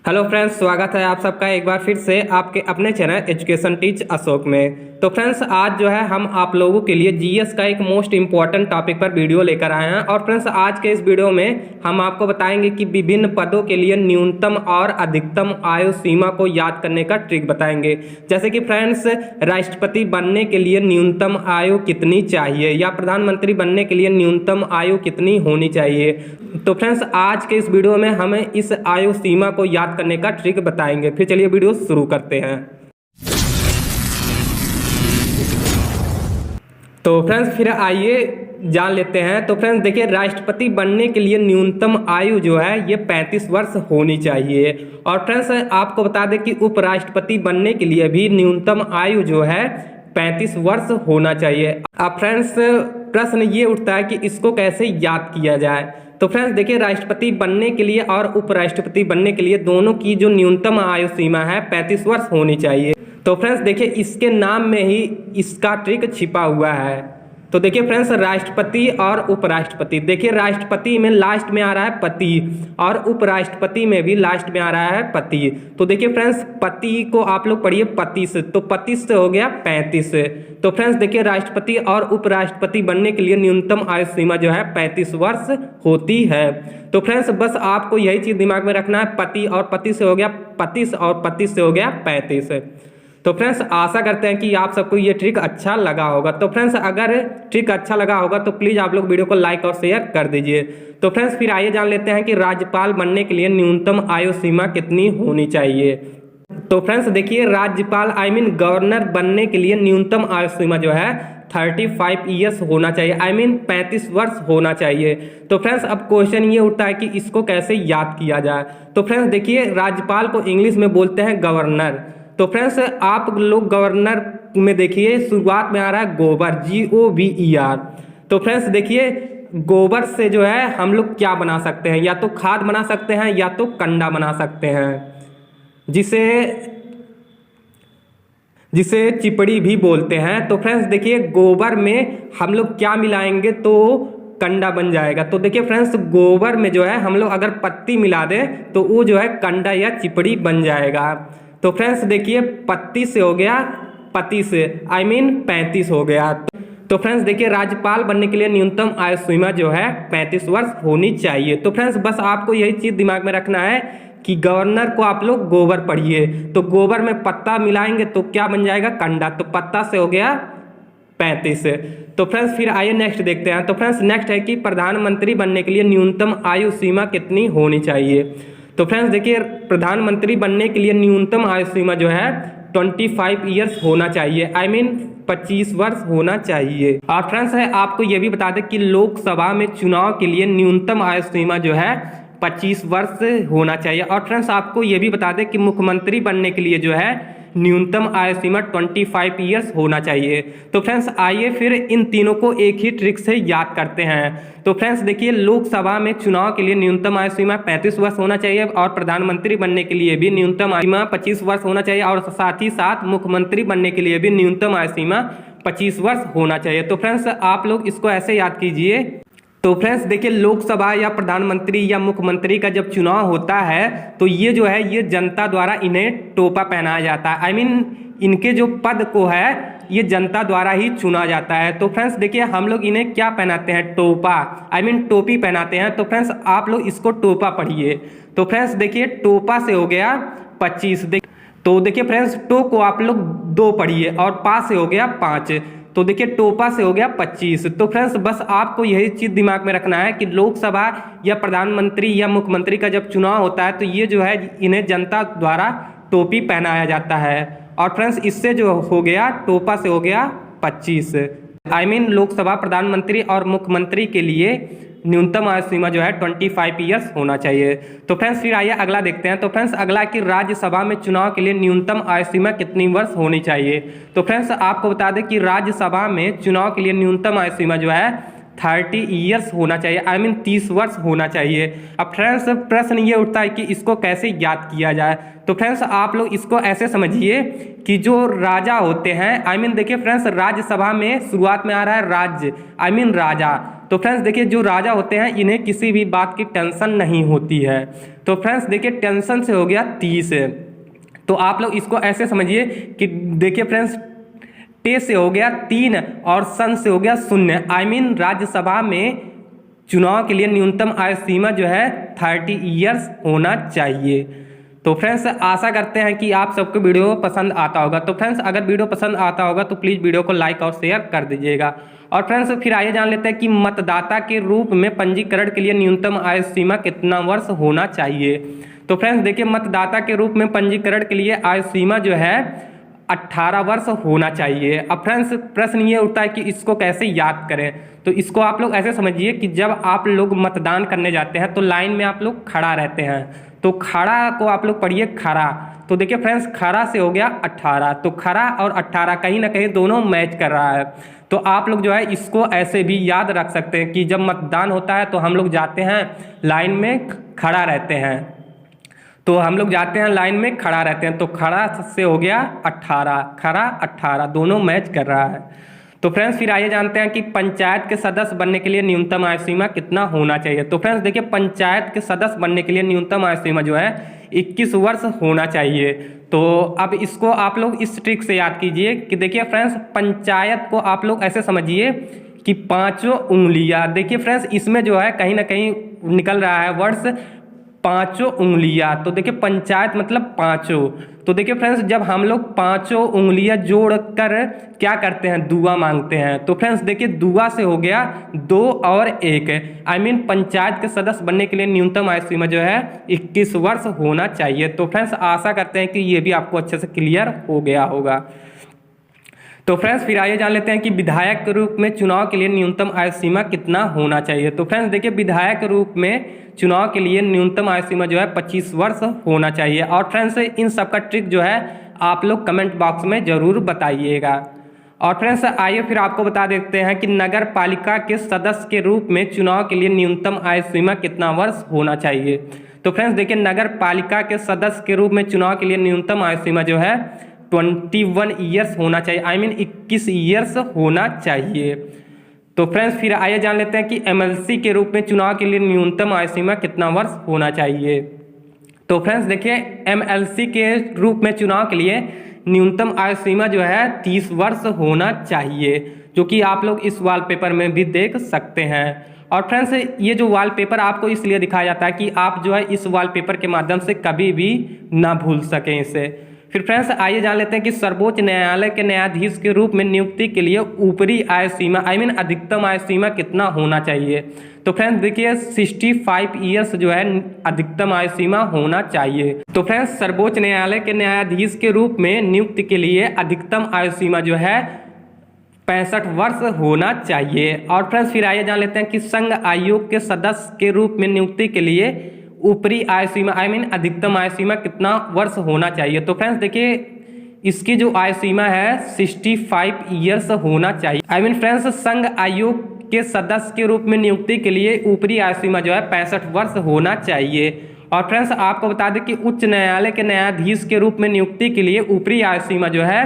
Hello friends, स्वागत है आप सबका एक बार फिर से आपके अपने चैनल एजुकेशन टीच अशोक में। तो फ्रेंड्स, आज जो है हम आप लोगों के लिए जीएस का एक मोस्ट इंपॉर्टेंट टॉपिक पर वीडियो लेकर आए हैं। और फ्रेंड्स, आज के इस वीडियो में हम आपको बताएंगे कि विभिन्न पदों के लिए न्यूनतम और अधिकतम आयु सीमा को याद करने का ट्रिक बताएंगे। जैसे कि फ्रेंड्स, राष्ट्रपति बनने के लिए न्यूनतम आयु कितनी चाहिए या प्रधानमंत्री बनने के लिए न्यूनतम आयु कितनी होनी चाहिए। तो फ्रेंड्स, आज के इस वीडियो में हमें इस आयु सीमा को याद करने का ट्रिक बताएंगे। फिर चलिए वीडियो शुरू करते हैं। तो फ्रेंड्स, फिर आइए जान लेते हैं। तो फ्रेंड्स देखिए, राष्ट्रपति बनने के लिए न्यूनतम आयु जो है ये 35 वर्ष होनी चाहिए। और फ्रेंड्स, आपको बता दें कि उपराष्ट्रपति बनने के लिए भी न्यूनतम आयु जो है 35 वर्ष होना चाहिए। अब फ्रेंड्स, प्रश्न ये उठता है कि इसको कैसे याद किया जाए। तो फ्रेंड्स देखिए, राष्ट्रपति बनने के लिए और उपराष्ट्रपति बनने के लिए दोनों की जो न्यूनतम आयु सीमा है 35 वर्ष होनी चाहिए। तो फ्रेंड्स देखिए, इसके नाम में ही इसका ट्रिक छिपा हुआ है। तो देखिए फ्रेंड्स, राष्ट्रपति और उपराष्ट्रपति, देखिए राष्ट्रपति में लास्ट में आ रहा है पति और उपराष्ट्रपति में भी लास्ट में आ रहा है पति। तो देखिए फ्रेंड्स, पति को आप लोग पढ़िए 25, तो 25 से हो गया 35। तो फ्रेंड्स देखिए, राष्ट्रपति और उपराष्ट्रपति बनने के लिए न्यूनतम आयु सीमा जो है 35 वर्ष होती है। तो फ्रेंड्स, बस आपको यही चीज दिमाग में रखना है, पति और पति से हो गया 25 और 25 से हो गया 35। तो फ्रेंड्स, आशा करते हैं कि आप सबको ये ट्रिक अच्छा लगा होगा। तो फ्रेंड्स, अगर ट्रिक अच्छा लगा होगा तो प्लीज़ आप लोग वीडियो को लाइक और शेयर कर दीजिए। तो फ्रेंड्स, फिर आइए जान लेते हैं कि राज्यपाल बनने के लिए न्यूनतम आयु सीमा कितनी होनी चाहिए। तो फ्रेंड्स देखिए, राज्यपाल गवर्नर बनने के लिए न्यूनतम आयु सीमा जो है 35 ईयर्स होना चाहिए, 35 वर्ष होना चाहिए। तो फ्रेंड्स, अब क्वेश्चन ये उठता है कि इसको कैसे याद किया जाए। तो फ्रेंड्स देखिए, राज्यपाल को इंग्लिश में बोलते हैं गवर्नर। तो फ्रेंड्स, आप लोग गवर्नर में देखिए शुरुआत में आ रहा है गोबर, GOVER। तो फ्रेंड्स देखिए, गोबर से जो है हम लोग क्या बना सकते हैं, या तो खाद बना सकते हैं या तो कंडा बना सकते हैं, जिसे चिपड़ी भी बोलते हैं। तो फ्रेंड्स देखिए, गोबर में हम लोग क्या मिलाएंगे तो कंडा बन जाएगा। तो देखिए फ्रेंड्स, गोबर में जो है हम लोग अगर पत्ती मिला दें तो वो जो है कंडा या चिपड़ी बन जाएगा। तो फ्रेंड्स देखिए, पत्ती से हो गया पति से 35 हो गया। तो फ्रेंड्स देखिए, राज्यपाल बनने के लिए न्यूनतम आयु सीमा जो है 35 वर्ष होनी चाहिए। तो फ्रेंड्स, बस आपको यही चीज दिमाग में रखना है कि गवर्नर को आप लोग गोबर पढ़िए, तो गोबर में पत्ता मिलाएंगे तो क्या बन जाएगा, कंडा। तो पत्ता से हो गया 35। तो फ्रेंड्स, फिर आइए नेक्स्ट देखते हैं। तो फ्रेंड्स, नेक्स्ट है कि प्रधानमंत्री बनने के लिए न्यूनतम आयु सीमा कितनी होनी चाहिए। तो फ्रेंड्स देखिए, प्रधानमंत्री बनने के लिए न्यूनतम आयु सीमा जो है 25 ईयर्स होना चाहिए, 25 वर्ष होना चाहिए। और फ्रेंड्स आपको यह भी बता दें कि लोकसभा में चुनाव के लिए न्यूनतम आयु सीमा जो है 25 वर्ष होना चाहिए। और फ्रेंड्स, आपको यह भी बता दें कि मुख्यमंत्री बनने के लिए जो है न्यूनतम आयु सीमा 25 ईयर्स होना चाहिए। तो फ्रेंड्स, आइए फिर इन तीनों को एक ही ट्रिक से याद करते हैं। तो फ्रेंड्स देखिए, लोकसभा में चुनाव के लिए न्यूनतम आयु सीमा 35 वर्ष होना चाहिए और प्रधानमंत्री बनने के लिए भी न्यूनतम आयु सीमा 25 वर्ष होना चाहिए, और साथ ही साथ मुख्यमंत्री बनने के लिए भी न्यूनतम आयु सीमा 25 वर्ष होना चाहिए। तो फ्रेंड्स, आप लोग इसको ऐसे याद कीजिए। तो फ्रेंड्स देखिए, लोकसभा या प्रधानमंत्री या मुख्यमंत्री का जब चुनाव होता है तो ये जो है ये जनता द्वारा इन्हें टोपा पहनाया जाता है। इनके जो पद को है ये जनता द्वारा ही चुना जाता है। तो फ्रेंड्स देखिए, हम लोग इन्हें क्या पहनाते हैं, टोपा, टोपी पहनाते हैं। तो फ्रेंड्स, आप लोग इसको टोपा पढ़िए। तो फ्रेंड्स देखिए, टोपा से हो गया 25। तो देखिए फ्रेंड्स, टो को आप लोग 2 पढ़िए और पा से हो गया 5। तो देखिए, टोपा से हो गया 25। तो फ्रेंड्स, बस आपको यही चीज दिमाग में रखना है कि लोकसभा या प्रधानमंत्री या मुख्यमंत्री का जब चुनाव होता है तो ये जो है इन्हें जनता द्वारा टोपी पहनाया जाता है। और फ्रेंड्स, इससे जो हो गया टोपा से हो गया 25। लोकसभा, प्रधानमंत्री और मुख्यमंत्री के लिए न्यूनतम आयु सीमा जो है 25 ईयर्स होना चाहिए। तो फ्रेंड्स, फिर आइए अगला देखते हैं। तो फ्रेंड्स, अगला कि राज्यसभा में चुनाव के लिए न्यूनतम आयु सीमा कितनी वर्ष होनी चाहिए। तो फ्रेंड्स, आपको बता दें कि राज्यसभा में चुनाव के लिए न्यूनतम आयु सीमा जो है 30 ईयर्स होना चाहिए, 30 वर्ष होना चाहिए। अब फ्रेंड्स, प्रश्न ये उठता है कि इसको कैसे याद किया जाए। तो फ्रेंड्स, आप लोग इसको ऐसे समझिए कि जो राजा होते हैं, देखिए फ्रेंड्स, राज्यसभा में शुरुआत में आ रहा है राज्य, राजा। तो फ्रेंड्स देखिए जो राजा होते हैं इन्हें किसी भी बात की टेंशन नहीं होती है। तो फ्रेंड्स देखिए टेंशन से हो गया 30, तो आप लोग इसको ऐसे समझिए कि देखिए फ्रेंड्स टे से हो गया 3 और सन से हो गया 0। आई मीन राज्यसभा में चुनाव के लिए न्यूनतम आयु सीमा जो है 30 ईयर्स होना चाहिए। तो फ्रेंड्स आशा करते हैं कि आप सबको वीडियो पसंद आता होगा। तो फ्रेंड्स अगर वीडियो पसंद आता होगा तो प्लीज़ वीडियो को लाइक और शेयर कर दीजिएगा। और फ्रेंड्स फिर आइए जान लेते हैं कि मतदाता के रूप में पंजीकरण के लिए न्यूनतम आयु सीमा कितना वर्ष होना चाहिए। तो फ्रेंड्स देखिए मतदाता के रूप में पंजीकरण के लिए आयु सीमा जो है 18 वर्ष होना चाहिए। अब फ्रेंड्स प्रश्न ये उठता है कि इसको कैसे याद करें। तो इसको आप लोग ऐसे समझिए कि जब आप लोग मतदान करने जाते हैं तो लाइन में आप लोग खड़ा रहते हैं, तो खड़ा को आप लोग पढ़िए खरा। तो देखिए फ्रेंड्स खरा से हो गया 18, तो खरा और 18 कहीं ना कहीं दोनों मैच कर रहा है। तो आप लोग जो है इसको ऐसे भी याद रख सकते हैं कि जब मतदान होता है तो हम लोग जाते हैं लाइन में खड़ा रहते हैं, तो हम लोग जाते हैं लाइन में खड़ा रहते हैं, तो खड़ा से हो गया 18, खरा 18 दोनों मैच कर रहा है। तो फ्रेंड्स फिर आइए जानते हैं कि पंचायत के सदस्य बनने के लिए न्यूनतम आयु सीमा कितना होना चाहिए। तो फ्रेंड्स देखिए पंचायत के सदस्य बनने के लिए न्यूनतम आयु सीमा जो है 21 वर्ष होना चाहिए। तो अब इसको आप लोग इस ट्रिक से याद कीजिए कि देखिए फ्रेंड्स पंचायत को आप लोग ऐसे समझिए कि 5 उंगलियां, देखिए फ्रेंड्स इसमें जो है कहीं ना कहीं निकल रहा है वर्ष 5 उंगलियां, तो देखिए पंचायत मतलब 5। तो देखिए फ्रेंड्स जब हम लोग 5 उंगलियां जोड़कर क्या करते हैं दुआ मांगते हैं, तो फ्रेंड्स देखिए दुआ से हो गया 2 और 1, आई मीन पंचायत के सदस्य बनने के लिए न्यूनतम आयु सीमा जो है 21 वर्ष होना चाहिए। तो फ्रेंड्स आशा करते हैं कि ये भी आपको अच्छे से क्लियर हो गया होगा। तो फ्रेंड्स फिर आइए जान लेते हैं कि विधायक के रूप में चुनाव के लिए न्यूनतम आयु सीमा कितना होना चाहिए। तो फ्रेंड्स देखिए विधायक के रूप में चुनाव के लिए न्यूनतम आयु सीमा जो है 25 वर्ष होना चाहिए। और फ्रेंड्स इन सब का ट्रिक जो है आप लोग कमेंट बॉक्स में जरूर बताइएगा। और फ्रेंड्स आइए फिर आपको बता देते हैं कि नगर पालिका के सदस्य के रूप में चुनाव के लिए न्यूनतम आयु सीमा कितना वर्ष होना चाहिए। तो फ्रेंड्स देखिए नगर पालिका के सदस्य के रूप में चुनाव के लिए न्यूनतम आयु सीमा जो है 21 ईयर्स होना चाहिए, आई मीन 21 ईयर्स होना चाहिए। तो फ्रेंड्स फिर आइए जान लेते हैं कि एमएलसी के रूप में चुनाव के लिए न्यूनतम आयु सीमा कितना वर्ष होना चाहिए। तो फ्रेंड्स देखिए एमएलसी के रूप में चुनाव के लिए न्यूनतम आयु सीमा जो है 30 वर्ष होना चाहिए, जो कि आप लोग इस वॉलपेपर में भी देख सकते हैं। और फ्रेंड्स ये जो वॉलपेपर आपको इसलिए दिखाया जाता है कि आप जो है इस वॉलपेपर के माध्यम से कभी भी ना भूल सकें इसे। फिर फ्रेंड्स आइए जान लेते हैं कि सर्वोच्च न्यायालय के न्यायाधीश के रूप में नियुक्ति के लिए ऊपरी आयु सीमा, आई मीन अधिकतम आयु सीमा कितना होना चाहिए। तो फ्रेंड्स देखिए 65 ईयर्स जो है अधिकतम आयु सीमा होना चाहिए। तो फ्रेंड्स सर्वोच्च न्यायालय के न्यायाधीश के रूप में नियुक्ति के लिए अधिकतम आयु सीमा जो है 65 वर्ष होना चाहिए। और फ्रेंड्स फिर आइए जान लेते हैं कि संघ आयोग के सदस्य के रूप में नियुक्ति के लिए ऊपरी आयु सीमा, आई मीन अधिकतम आयु सीमा कितना वर्ष होना चाहिए। तो फ्रेंड्स देखिए इसकी जो आयु सीमा है 65 ईयर्स होना चाहिए। आई मीन फ्रेंड्स संघ आयोग के सदस्य के रूप में नियुक्ति के लिए ऊपरी आयु सीमा जो है 65 वर्ष होना चाहिए। और फ्रेंड्स आपको बता दें कि उच्च न्यायालय के न्यायाधीश के रूप में नियुक्ति के लिए ऊपरी आयु सीमा जो है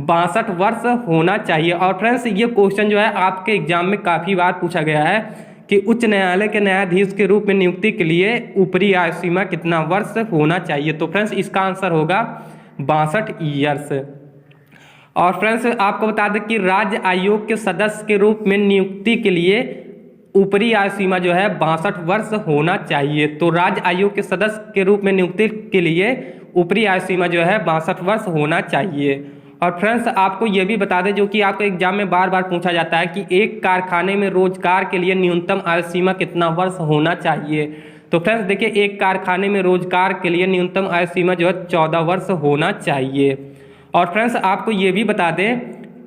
62 वर्ष होना चाहिए। और फ्रेंड्स ये क्वेश्चन जो है आपके एग्जाम में काफ़ी बार पूछा गया है कि उच्च न्यायालय के न्यायाधीश के रूप में नियुक्ति के लिए ऊपरी आयु सीमा कितना वर्ष होना चाहिए। तो फ्रेंड्स इसका आंसर होगा 62 ईयर्स। और फ्रेंड्स आपको बता दें कि राज्य आयोग के सदस्य के रूप में नियुक्ति के लिए ऊपरी आयु सीमा जो है 62 वर्ष होना चाहिए। तो राज्य आयोग के सदस्य के रूप में नियुक्ति के लिए ऊपरी आयु सीमा जो है 62 वर्ष होना चाहिए। और फ्रेंड्स आपको ये भी बता दें जो कि आपको एग्जाम में बार बार पूछा जाता है कि एक कारखाने में रोजगार के लिए न्यूनतम आयु सीमा कितना वर्ष होना चाहिए। तो फ्रेंड्स देखिए एक कारखाने में रोजगार के लिए न्यूनतम आयु सीमा जो है 14 वर्ष होना चाहिए। और फ्रेंड्स आपको ये भी बता दें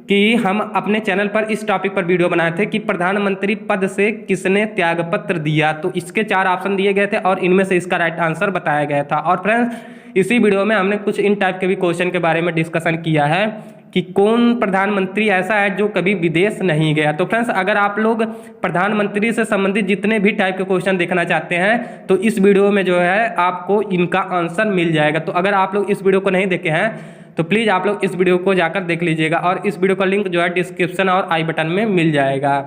कि हम अपने चैनल पर इस टॉपिक पर वीडियो बनाए थे कि प्रधानमंत्री पद से किसने त्यागपत्र दिया। तो इसके 4 ऑप्शन दिए गए थे और इनमें से इसका राइट आंसर बताया गया था। और फ्रेंड्स इसी वीडियो में हमने कुछ इन टाइप के भी क्वेश्चन के बारे में डिस्कशन किया है कि कौन प्रधानमंत्री ऐसा है जो कभी विदेश नहीं गया। तो फ्रेंड्स अगर आप लोग प्रधानमंत्री से संबंधित जितने भी टाइप के क्वेश्चन देखना चाहते हैं तो इस वीडियो में जो है आपको इनका आंसर मिल जाएगा। तो अगर आप लोग इस वीडियो को नहीं देखे हैं तो प्लीज़ आप लोग इस वीडियो को जाकर देख लीजिएगा और इस वीडियो का लिंक जो है डिस्क्रिप्शन और आई बटन में मिल जाएगा।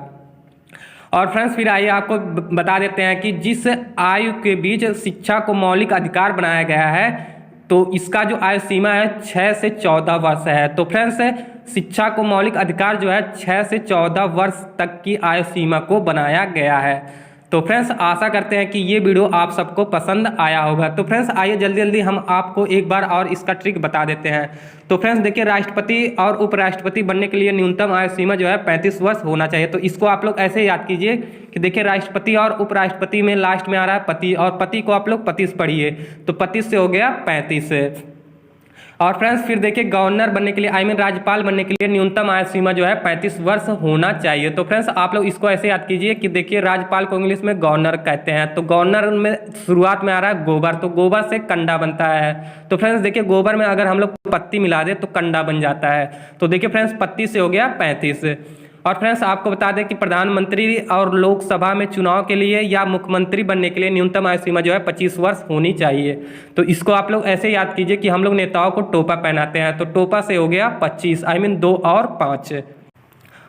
और फ्रेंड्स फिर आइए आपको बता देते हैं कि जिस आयु के बीच शिक्षा को मौलिक अधिकार बनाया गया है तो इसका जो आयु सीमा है 6 से 14 वर्ष है। तो फ्रेंड्स शिक्षा को मौलिक अधिकार जो है 6 से 14 वर्ष तक की आयु सीमा को बनाया गया है। तो फ्रेंड्स आशा करते हैं कि ये वीडियो आप सबको पसंद आया होगा। तो फ्रेंड्स आइए जल्दी जल्दी हम आपको एक बार और इसका ट्रिक बता देते हैं। तो फ्रेंड्स देखिए, राष्ट्रपति और उपराष्ट्रपति बनने के लिए न्यूनतम आयु सीमा जो है 35 वर्ष होना चाहिए। तो इसको आप लोग ऐसे याद कीजिए कि देखिए, राष्ट्रपति और उपराष्ट्रपति में लास्ट में आ रहा है पति, और पति को आप लोग 25 पढ़िए, तो 25 से हो गया 35। और फ्रेंड्स फिर देखिए, गवर्नर बनने के लिए राज्यपाल बनने के लिए न्यूनतम आयु सीमा जो है 35 वर्ष होना चाहिए। तो फ्रेंड्स आप लोग इसको ऐसे याद कीजिए कि देखिए, राज्यपाल को इंग्लिश में गवर्नर कहते हैं। तो गवर्नर में शुरुआत में आ रहा है गोबर, तो गोबर से कंडा बनता है। तो फ्रेंड्स देखिए, गोबर में अगर हम लोग पत्ती मिला दे तो कंडा बन जाता है। तो देखिए फ्रेंड्स, पत्ती से हो गया 35। और फ्रेंड्स आपको बता दें कि प्रधानमंत्री और लोकसभा में चुनाव के लिए या मुख्यमंत्री बनने के लिए न्यूनतम आयु सीमा जो है 25 वर्ष होनी चाहिए। तो इसको आप लोग ऐसे याद कीजिए कि हम लोग नेताओं को टोपा पहनाते हैं, तो टोपा से हो गया 25, 2 और 5।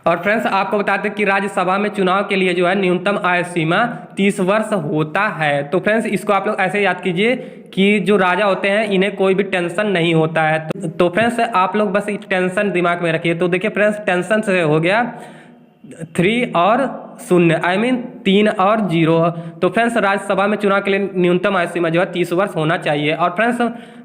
और फ्रेंड्स आपको बताते हैं कि राज्यसभा में चुनाव के लिए जो है न्यूनतम आयु सीमा 30 वर्ष होता है। तो फ्रेंड्स इसको आप लोग ऐसे याद कीजिए कि जो राजा होते हैं इन्हें कोई भी टेंशन नहीं होता है। तो फ्रेंड्स आप लोग बस टेंशन दिमाग में रखिए। तो देखिए फ्रेंड्स, टेंशन से हो गया 3 और 0, 3 और 0। तो फ्रेंड्स राज्यसभा में चुनाव के लिए न्यूनतम आयु सीमा जो है 30 वर्ष होना चाहिए। और फ्रेंड्स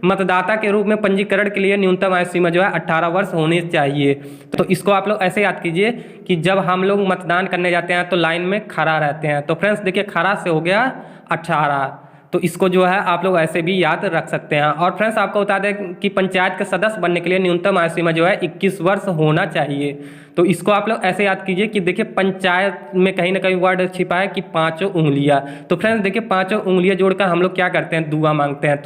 मतदाता के रूप में पंजीकरण के लिए न्यूनतम आयु सीमा जो है 18 वर्ष होनी चाहिए। तो इसको आप लोग ऐसे याद कीजिए कि जब हम लोग मतदान करने जाते हैं तो लाइन में खड़ा रहते हैं। तो फ्रेंड्स देखिए, खड़ा से हो गया 18, तो इसको जो है आप लोग ऐसे भी याद रख सकते हैं। और फ्रेंड्स आपको बता दें कि पंचायत के सदस्य बनने के लिए न्यूनतम आयु सीमा जो है 21 वर्ष होना चाहिए। तो इसको आप लोग ऐसे याद कीजिए कि देखिए, पंचायत में कहीं ना कहीं वर्ड छिपा है कि 5 उंगलियां। तो फ्रेंड्स देखिए, 5 उंगलियां जोड़कर हम लोग क्या करते हैं, दुआ मांगते हैं।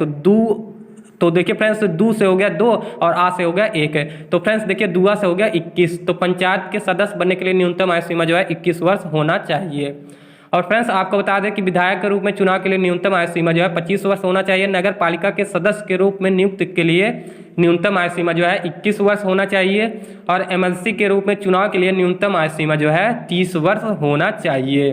तो देखिए फ्रेंड्स, दू से हो गया 2 और आ से हो गया 1। तो फ्रेंड्स देखिए, दुआ से हो गया 21। तो पंचायत के सदस्य बनने के लिए न्यूनतम आयु सीमा जो है 21 वर्ष होना चाहिए। और फ्रेंड्स आपको बता दें कि विधायक के रूप में चुनाव के लिए न्यूनतम आयु सीमा जो है 25 वर्ष होना चाहिए। नगर पालिका के सदस्य के रूप में नियुक्त के लिए न्यूनतम आयु सीमा जो है 21 वर्ष होना चाहिए। और एमएलसी के रूप में चुनाव के लिए न्यूनतम आयु सीमा जो है 30 वर्ष होना चाहिए।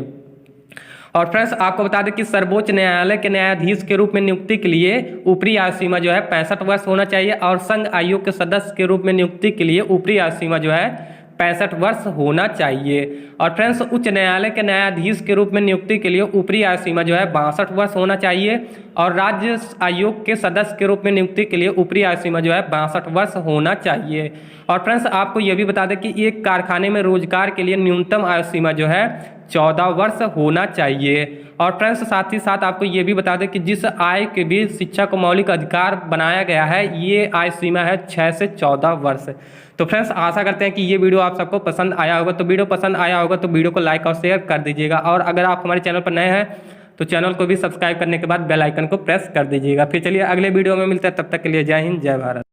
और फ्रेंड्स आपको बता दें कि सर्वोच्च न्यायालय के न्यायाधीश के रूप में नियुक्ति के लिए ऊपरी आयु सीमा जो है 65 वर्ष होना चाहिए। और संघ आयोग के सदस्य के रूप में नियुक्ति के लिए ऊपरी आयु सीमा जो है 65 वर्ष होना चाहिए। और फ्रेंड्स उच्च न्यायालय के न्यायाधीश के रूप में नियुक्ति के लिए ऊपरी आयु सीमा जो है 62 वर्ष होना चाहिए। और राज्य आयोग के सदस्य के रूप में नियुक्ति के लिए ऊपरी आयु सीमा जो है 62 वर्ष होना चाहिए। और फ्रेंड्स आपको यह भी बता दें कि एक कारखाने में रोजगार के लिए न्यूनतम आयु सीमा जो है 14 वर्ष होना चाहिए। और फ्रेंड्स साथ ही साथ आपको ये भी बता दें कि जिस आय के बीच शिक्षा को मौलिक अधिकार बनाया गया है, ये आयु सीमा है 6 से 14 वर्ष। तो फ्रेंड्स आशा करते हैं कि ये वीडियो आप सबको पसंद आया होगा। तो वीडियो पसंद आया होगा तो वीडियो को लाइक और शेयर कर दीजिएगा। और अगर आप हमारे चैनल पर नए हैं तो चैनल को भी सब्सक्राइब करने के बाद बेल आइकन को प्रेस कर दीजिएगा। फिर चलिए अगले वीडियो में मिलते हैं, तब तक के लिए जय हिंद, जय भारत।